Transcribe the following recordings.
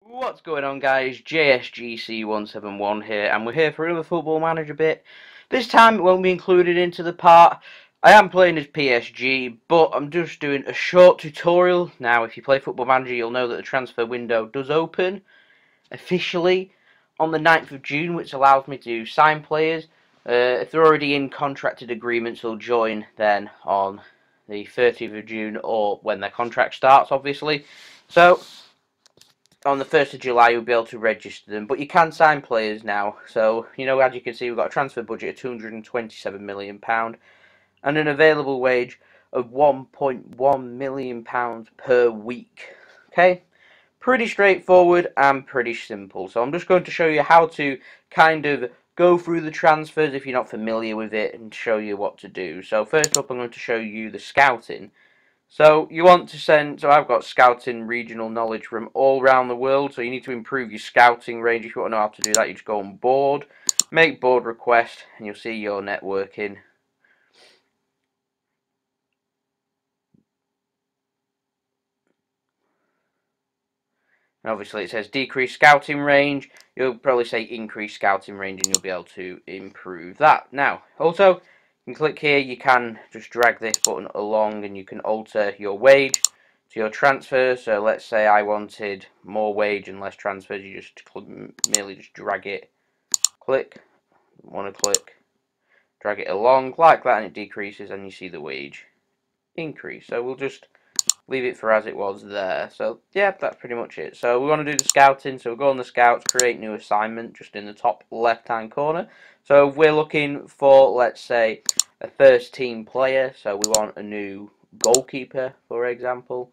What's going on, guys? JSGC 171 here, and we're here for another Football Manager bit. This time it won't be included into the part. I am playing as PSG, but I'm just doing a short tutorial. Now, if you play Football Manager, you'll know that the transfer window does open officially on the 9th of June, which allows me to sign players. If they're already in contracted agreements, they'll join then on the 30th of June, or when their contract starts, obviously. So on the 1st of July you'll be able to register them, but you can sign players now. So, as you can see, we've got a transfer budget of £227 million and an available wage of £1.1 million per week. Okay, pretty straightforward and pretty simple. So I'm just going to show you how to kind of go through the transfers if you're not familiar with it, and show you what to do. So first up, I'm going to show you the scouting. So you want to send, so I've got scouting regional knowledge from all around the world, so you need to improve your scouting range. If you want to know how to do that, you just go on board, make board request, and you'll see your networking. And obviously it says decrease scouting range. You'll probably say increase scouting range, and you'll be able to improve that. Now, also, you can click here, you can just drag this button along and you can alter your wage to your transfer. So let's say I wanted more wage and less transfers. You just merely just drag it, click, want to click, drag it along like that, and it decreases, and you see the wage increase. So we'll just leave it for as it was there. So yeah, that's pretty much it. So we want to do the scouting, so we'll go on the scouts, create new assignment just in the top left hand corner. So if we're looking for, let's say, a first team player, so we want a new goalkeeper, for example.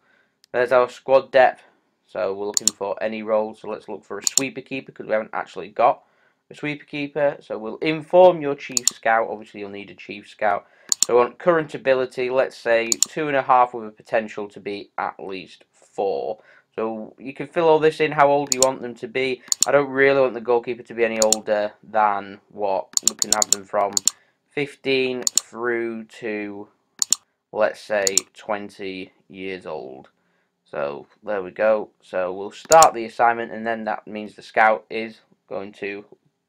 There's our squad depth, so we're looking for any role. So let's look for a sweeper keeper, because we haven't actually got a sweeper keeper. So we'll inform your chief scout. Obviously you'll need a chief scout. So on current ability, let's say 2.5 with a potential to be at least 4. So you can fill all this in how old you want them to be. I don't really want the goalkeeper to be any older than what we can have them from 15 through to, let's say, 20 years old. So there we go. So we'll start the assignment, and then that means the scout is going to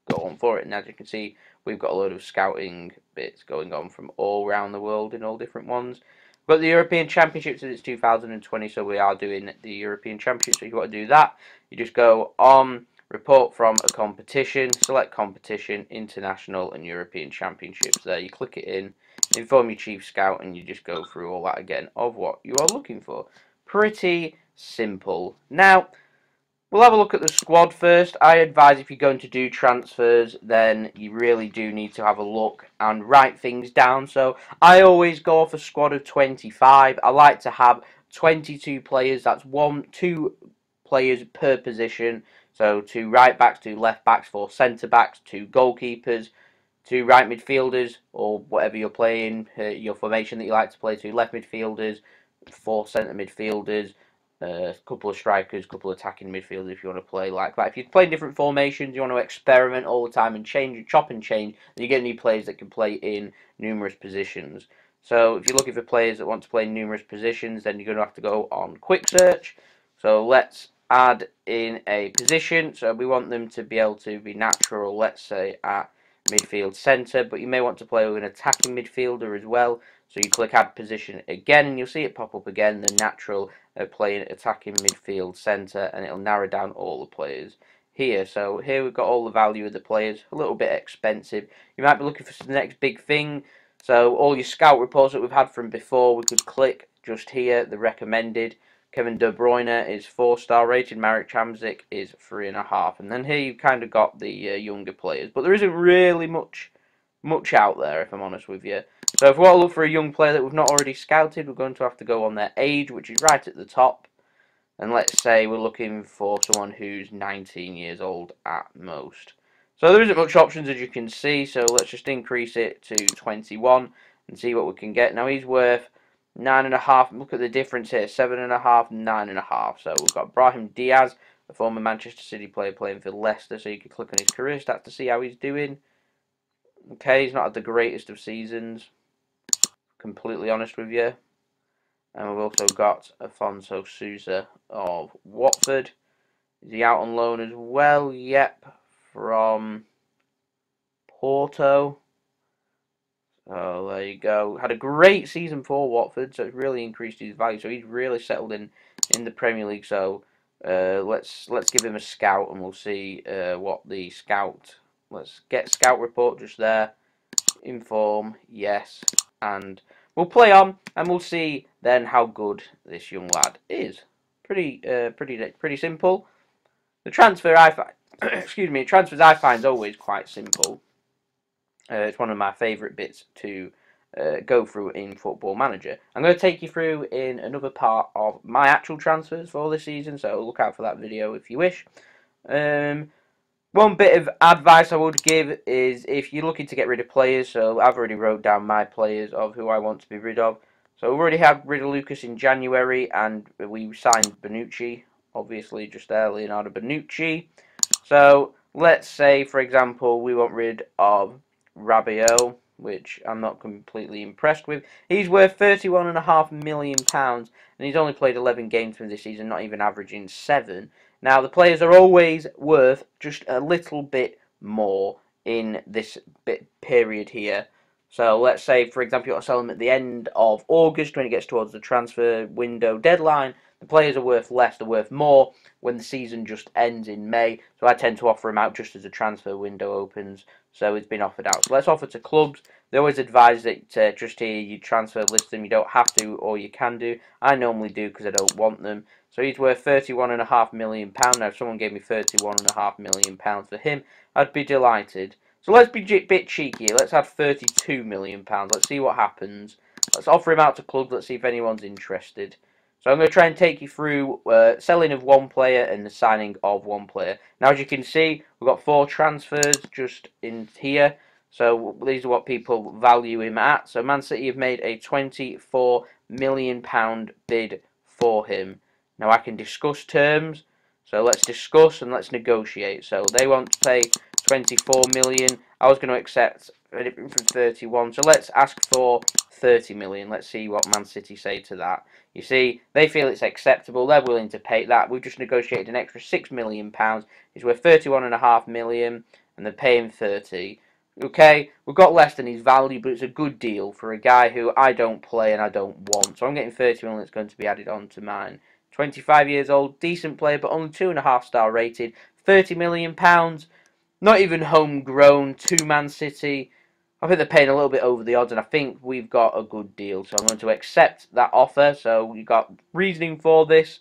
go on for it. And as you can see, we've got a load of scouting bits going on from all around the world in all different ones. We've got the European Championships, and it's 2020, so we are doing the European Championships. So if you want to do that, you just go on report from a competition, select competition, international and European Championships. There, you click it in, inform your chief scout, and you just go through all that again of what you are looking for. Pretty simple. Now, we'll have a look at the squad first. I advise if you're going to do transfers, then you really do need to have a look and write things down. So I always go off a squad of 25. I like to have 22 players. That's 2 players per position. So 2 right backs, 2 left backs, 4 centre backs, 2 goalkeepers, 2 right midfielders, or whatever you're playing, your formation that you like to play, 2 left midfielders, 4 centre midfielders, a couple of strikers, a couple of attacking midfielders if you want to play like that. If you're playing different formations, you want to experiment all the time and change, chop and change, then you get new players that can play in numerous positions. So if you're looking for players that want to play in numerous positions, then you're going to have to go on quick search. So let's add in a position. So we want them to be able to be natural, let's say at midfield centre, but you may want to play with an attacking midfielder as well. So you click add position again, and you'll see it pop up again, the natural playing attacking midfield centre, and it'll narrow down all the players here. So here we've got all the value of the players, a little bit expensive. You might be looking for the next big thing. So all your scout reports that we've had from before, we could click just here, the recommended. Kevin De Bruyne is 4-star rated, Marek Hamsik is 3.5, and then here you've kind of got the younger players, but there isn't really much out there, if I'm honest with you. So if we want to look for a young player that we've not already scouted, we're going to have to go on their age, which is right at the top. And let's say we're looking for someone who's 19 years old at most. So there isn't much options, as you can see, so let's just increase it to 21 and see what we can get. Now he's worth 9.5. Look at the difference here, 7.5, 9.5. So we've got Brahim Diaz, a former Manchester City player playing for Leicester, so you can click on his career stats to see how he's doing. Okay, he's not had the greatest of seasons, completely honest with you. And we've also got Afonso Sousa of Watford. Is he out on loan as well? Yep, from Porto. Oh, there you go. Had a great season for Watford, so it's really increased his value. So he's really settled in the Premier League. So let's give him a scout, and we'll see what the scout. Let's get scout report just there. Inform, yes, and we'll play on, and we'll see then how good this young lad is. Pretty simple. The transfer I find, excuse me, transfers I find is always quite simple. It's one of my favourite bits to go through in Football Manager. I'm going to take you through in another part of my actual transfers for this season, so look out for that video if you wish. One bit of advice I would give is if you're looking to get rid of players, so I've already wrote down my players of who I want to be rid of. So we've already had rid of Lucas in January, and we signed Bonucci, obviously just there, Leonardo Bonucci. So let's say, for example, we want rid of Rabiot, which I'm not completely impressed with. He's worth £31.5 million, and he's only played 11 games for this season, not even averaging 7. Now, the players are always worth just a little bit more in this period here. So let's say, for example, you want to sell them at the end of August when it gets towards the transfer window deadline. The players are worth less, they're worth more when the season just ends in May. So I tend to offer them out just as the transfer window opens. So it's been offered out. So let's offer to clubs. They always advise that just here you transfer list them. You don't have to, or you can do. I normally do because I don't want them. So he's worth £31.5 million. Now, if someone gave me £31.5 million for him, I'd be delighted. So let's be a bit cheeky. Let's add £32 million. Let's see what happens. Let's offer him out to clubs. Let's see if anyone's interested. So I'm going to try and take you through selling of one player and the signing of one player. Now, as you can see, we've got 4 transfers just in here. So these are what people value him at. So Man City have made a £24 million bid for him. Now I can discuss terms. So let's discuss and let's negotiate. So they want to pay 24 million. I was going to accept anything from 31. So let's ask for 30 million. Let's see what Man City say to that. You see, they feel it's acceptable. They're willing to pay that. We've just negotiated an extra £6 million. He's worth 31.5 million, and they're paying 30. Okay, we've got less than his value, but it's a good deal for a guy who I don't play and I don't want. So I'm getting 30 million that's going to be added on to mine. 25 years old, decent player, but only 2.5-star rated. £30 million, not even homegrown, to Man City. I think they're paying a little bit over the odds, and I think we've got a good deal. So I'm going to accept that offer. So you've got reasoning for this.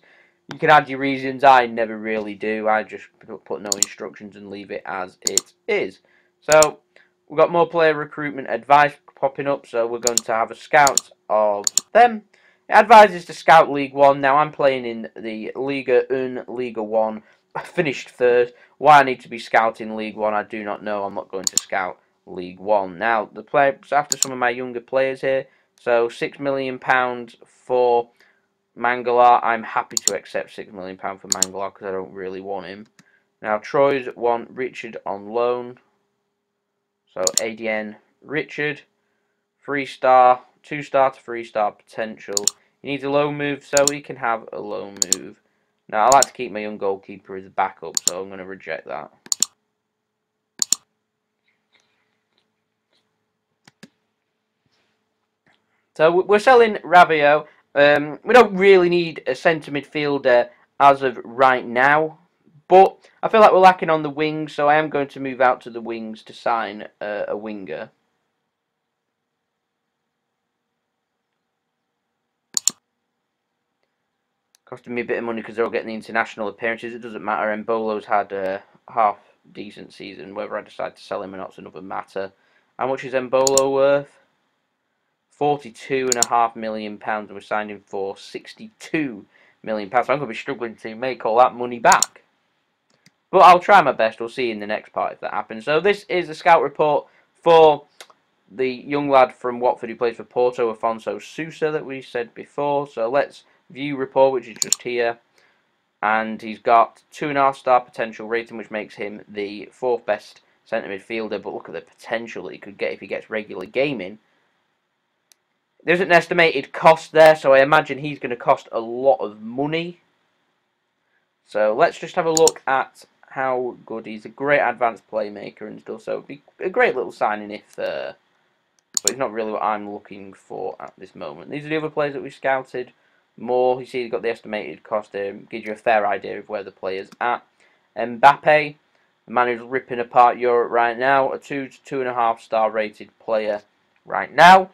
You can add your reasons. I never really do. I just put no instructions and leave it as it is. So we've got more player recruitment advice popping up. So we're going to have a scout of them. It advises to scout League 1. Now I'm playing in the Liga 1, Liga 1. I finished third. Why I need to be scouting League 1, I do not know. I'm not going to scout League 1. Now, the players, after some of my younger players here, so £6 million for Mangala. I'm happy to accept £6 million for Mangala because I don't really want him. Now, Troyes want Richard on loan. So, ADN Richard, 3-star, 2-star to 3-star potential. He needs a loan move, so he can have a loan move. Now, I like to keep my young goalkeeper as a backup, so I'm going to reject that. So we're selling Rabiot. We don't really need a centre midfielder as of right now, but I feel like we're lacking on the wings, so I am going to move out to the wings to sign a winger. Costing me a bit of money because they're all getting the international appearances. It doesn't matter. Embolo's had a half decent season. Whether I decide to sell him or not is another matter. How much is Embolo worth? £42.5 million, and we signed him for £62 million. So I'm going to be struggling to make all that money back. But I'll try my best. We'll see in the next part if that happens. So this is the scout report for the young lad from Watford who plays for Porto, Afonso Sousa, that we said before. So let's view report, which is just here. And he's got 2.5-star potential rating, which makes him the 4th best centre midfielder. But look at the potential that he could get if he gets regular gaming. There's an estimated cost there, so I imagine he's going to cost a lot of money. So let's just have a look at how good he's. A great advanced playmaker and stuff. So it'd be a great little signing if, but it's not really what I'm looking for at this moment. These are the other players that we scouted. More, you see, you've got the estimated cost here. Gives you a fair idea of where the player's at. Mbappe, the man who's ripping apart Europe right now, a 2 to 2.5 star rated player right now.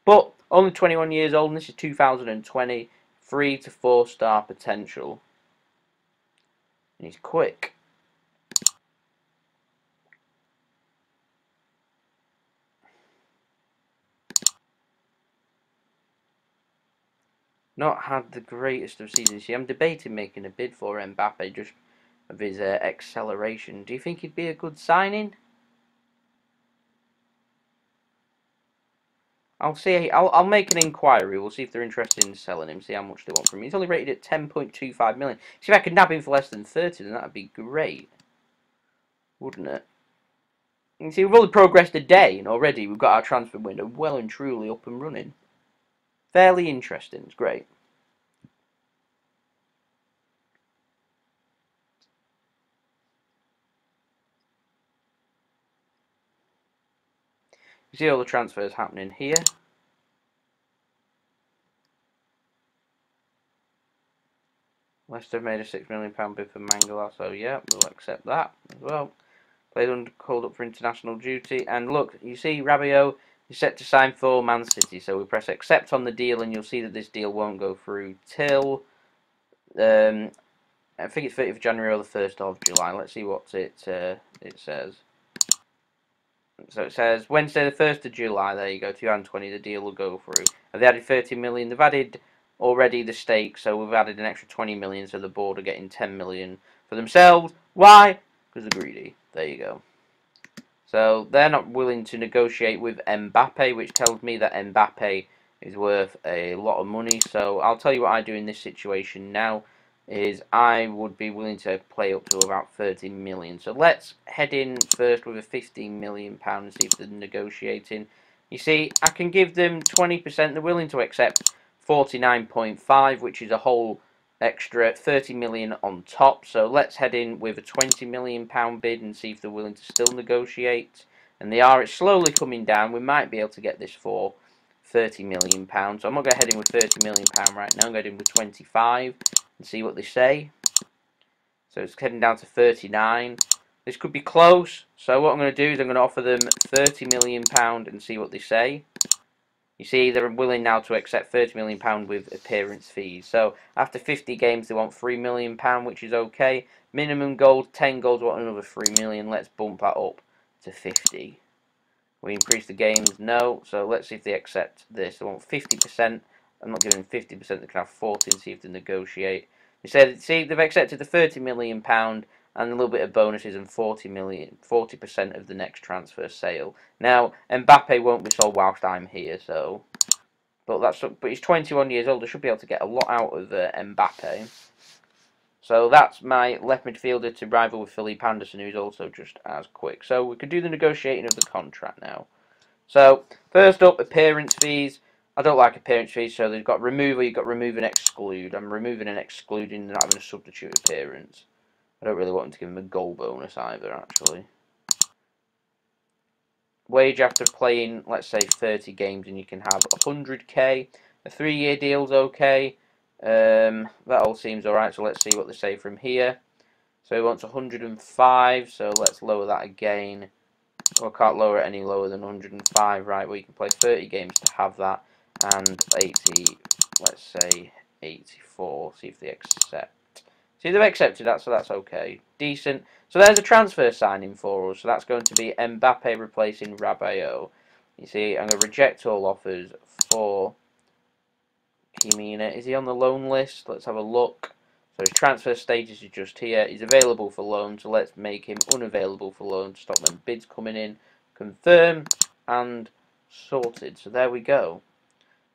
But only 21 years old, and this is 2020. 3 to 4 star potential. And he's quick. Not had the greatest of seasons. I'm debating making a bid for Mbappe just of his acceleration. Do you think he'd be a good signing? I'll see. I'll make an inquiry. We'll see if they're interested in selling him. See how much they want from him. He's only rated at 10.25 million. See if I could nab him for less than 30, then that'd be great, wouldn't it? You see, we've only progressed a day, and already we've got our transfer window well and truly up and running. Fairly interesting. It's great. You see all the transfers happening here. Leicester have made a £6 million bid for Mangala, so yeah, we'll accept that as well. Played called up for international duty, and look, you see Rabiot is set to sign for Man City, so we press accept on the deal, and you'll see that this deal won't go through till I think it's 30th of January or the 1st of July. Let's see what it says. So it says Wednesday the 1st of July, there you go, 2020, the deal will go through. Have they added 30 million? They've added already the stake, so we've added an extra 20 million, so the board are getting 10 million for themselves. Why? Because they're greedy. There you go. So they're not willing to negotiate with Mbappe, which tells me that Mbappe is worth a lot of money. So I'll tell you what I do in this situation now is I would be willing to play up to about 30 million. So let's head in first with a 15 million pound and see if they're negotiating. You see, I can give them 20%. They're willing to accept 49.5, which is a whole extra 30 million on top. So let's head in with a 20 million pound bid and see if they're willing to still negotiate. And they are. It's slowly coming down. We might be able to get this for 30 million pounds. So I'm not going to head in with 30 million pound right now. I'm going in with 25 and see what they say. So it's heading down to 39. This could be close. So what I'm going to do is I'm going to offer them 30 million pound and see what they say. You see, they're willing now to accept £30 million with appearance fees. So after 50 games, they want £3 million, which is okay. Minimum goals, 10 goals, want another 3 million. Let's bump that up to 50. We increase the games, no. So let's see if they accept this. They want 50%. I'm not giving them 50%. They can have 40 and see if they negotiate. They said, see, they've accepted the £30 million and a little bit of bonuses and 40% of the next transfer sale. Now, Mbappe won't be sold whilst I'm here, so. But he's 21 years old. I should be able to get a lot out of Mbappe. So that's my left midfielder to rival with Philippe Anderson, who's also just as quick. So we can do the negotiating of the contract now. So first up, appearance fees. I don't like appearance fees, so they've got removal. You've got remove and exclude. I'm removing and excluding and not having a substitute appearance. I don't really want him to give him a goal bonus either, actually. Wage after playing, let's say, 30 games, and you can have 100k. A 3-year deal's okay. That all seems alright, so let's see what they say from here. So he wants 105, so let's lower that again. Well, I can't lower it any lower than 105, right? Well, you can play 30 games to have that, and 80, let's say 84, see if they accept. See, they've accepted that, so that's okay. Decent. So there's a transfer signing for us. So that's going to be Mbappe replacing Rabiot. You see, I'm going to reject all offers for Kimina. Is he on the loan list? Let's have a look. So his transfer status is just here. He's available for loan, so let's make him unavailable for loan to stop them bids coming in. Confirm and sorted. So there we go.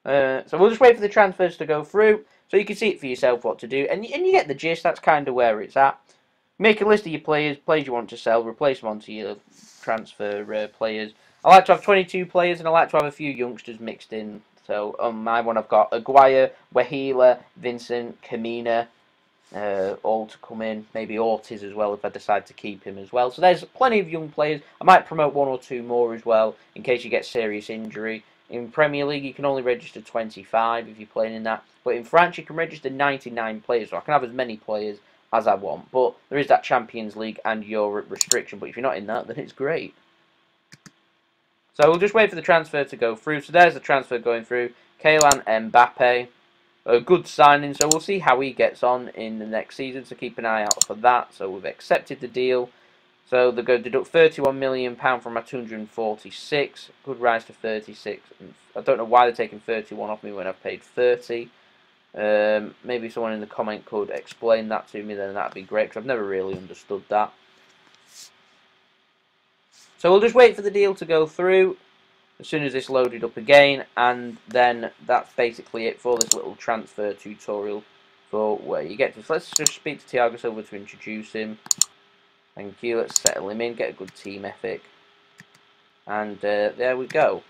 So we'll just wait for the transfers to go through, so you can see it for yourself what to do, and you get the gist. That's kind of where it's at. Make a list of your players you want to sell, replace them onto your transfer players. I like to have 22 players, and I like to have a few youngsters mixed in. So on my one, I've got Aguirre, Wahila, Vincent, Kamina, all to come in. Maybe Ortiz as well if I decide to keep him as well. So there's plenty of young players. I might promote 1 or 2 more as well in case you get serious injury. In Premier League, you can only register 25 if you're playing in that. But in France, you can register 99 players. So I can have as many players as I want. But there is that Champions League and Europe restriction. But if you're not in that, then it's great. So we'll just wait for the transfer to go through. So there's the transfer going through. Kylian Mbappe. A good signing, so we'll see how he gets on in the next season, so keep an eye out for that. So we've accepted the deal. So they're going to deduct £31 million from my 246. Could rise to 36. I don't know why they're taking 31 off me when I've paid 30. Maybe someone in the comment could explain that to me, then that'd be great, because I've never really understood that. So we'll just wait for the deal to go through as soon as it's loaded up again, and then that's basically it for this little transfer tutorial for where you get to. So let's just speak to Thiago Silva to introduce him. Thank you. Let's settle him in, get a good team ethic, and there we go.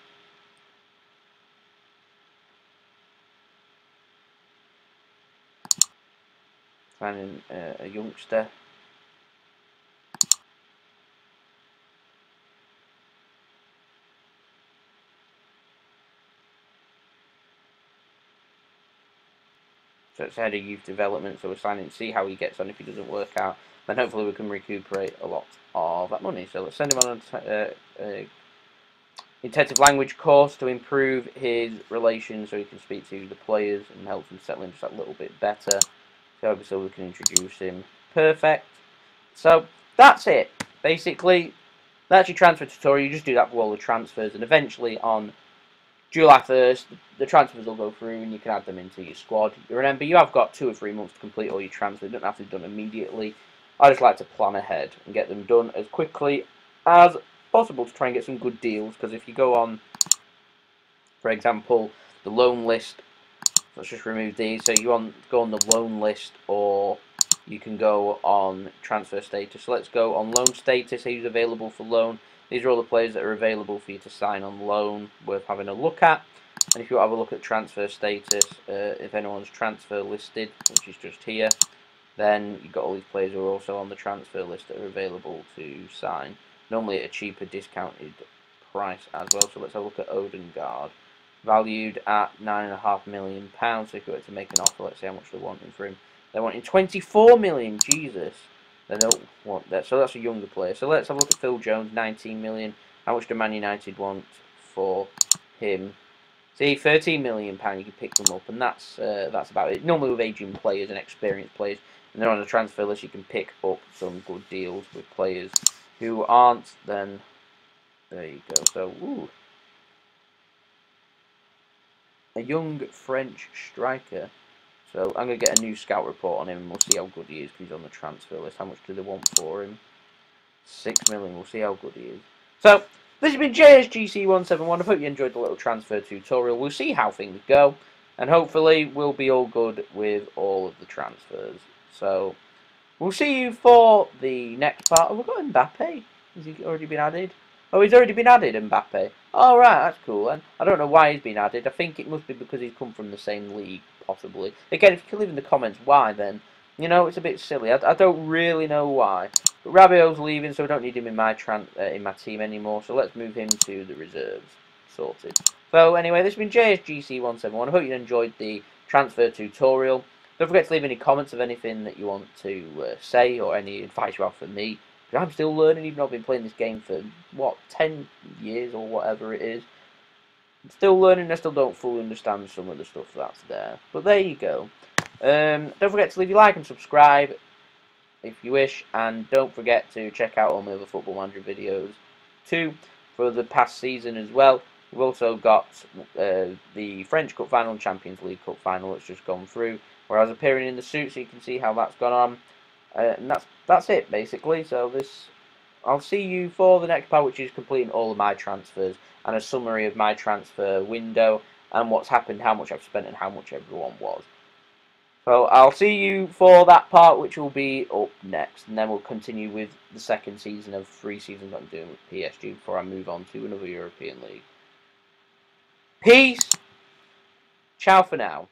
Finding a youngster. So it's head of youth development, so we're signing to see how he gets on. If he doesn't work out, then hopefully we can recuperate a lot of that money. So let's send him on a intensive language course to improve his relations so he can speak to the players and help him settle in just a little bit better. So we can introduce him. Perfect. So that's it. Basically, that's your transfer tutorial. You just do that for all the transfers, and eventually on July 1st, the transfers will go through and you can add them into your squad. Remember, you have got 2 or 3 months to complete all your transfers. They don't have to be done immediately. I just like to plan ahead and get them done as quickly as possible to try and get some good deals. Because if you go on, for example, the loan list, let's just remove these. So you go on the loan list, or you can go on transfer status. So let's go on loan status. Who's available for loan? These are all the players that are available for you to sign on loan, worth having a look at. And if you have a look at transfer status, if anyone's transfer listed, which is just here, then you've got all these players who are also on the transfer list that are available to sign, normally at a cheaper discounted price as well. So let's have a look at Odegaard, valued at £9.5 million. So if you were to make an offer, let's see how much they're wanting for him. They're wanting 24 million. Jesus. They don't want that. So that's a younger player. So let's have a look at Phil Jones, 19 million. How much do Man United want for him? See, 13 million pound. You can pick them up, and that's about it. Normally with aging players and experienced players, and they're on the transfer list, you can pick up some good deals with players who aren't. Then there you go. So ooh, a young French striker. So I'm going to get a new scout report on him, and we'll see how good he is, because he's on the transfer list. How much do they want for him? 6 million. We'll see how good he is. So this has been JSGC 171. I hope you enjoyed the little transfer tutorial. We'll see how things go, and hopefully we'll be all good with all of the transfers. So we'll see you for the next part. Oh, we've got Mbappe. Has he already been added? Oh, he's already been added, Mbappe. Oh, right, that's cool. And I don't know why he's been added. I think it must be because he's come from the same league, possibly. Again, if you can leave in the comments why, then, you know, it's a bit silly. I don't really know why. But Rabiot's leaving, so I don't need him in my team anymore. So let's move him to the reserves. Sorted. So anyway, this has been JSGC 171. I hope you enjoyed the transfer tutorial. Don't forget to leave any comments of anything that you want to say, or any advice you have for me. I'm still learning, even though I've been playing this game for, what, 10 years or whatever it is. I'm still learning, I still don't fully understand some of the stuff that's there. But there you go. Don't forget to leave your like and subscribe if you wish. And don't forget to check out all my other Football Manager videos too for the past season as well. We've also got the French Cup Final and Champions League Cup Final that's just gone through, where I was appearing in the suit, so you can see how that's gone on. And that's it basically. So I'll see you for the next part, which is completing all of my transfers and a summary of my transfer window and what's happened, how much I've spent, and how much everyone was. So I'll see you for that part, which will be up next, and then we'll continue with the second season of 3 seasons I'm doing with PSG before I move on to another European league. Peace. Ciao for now.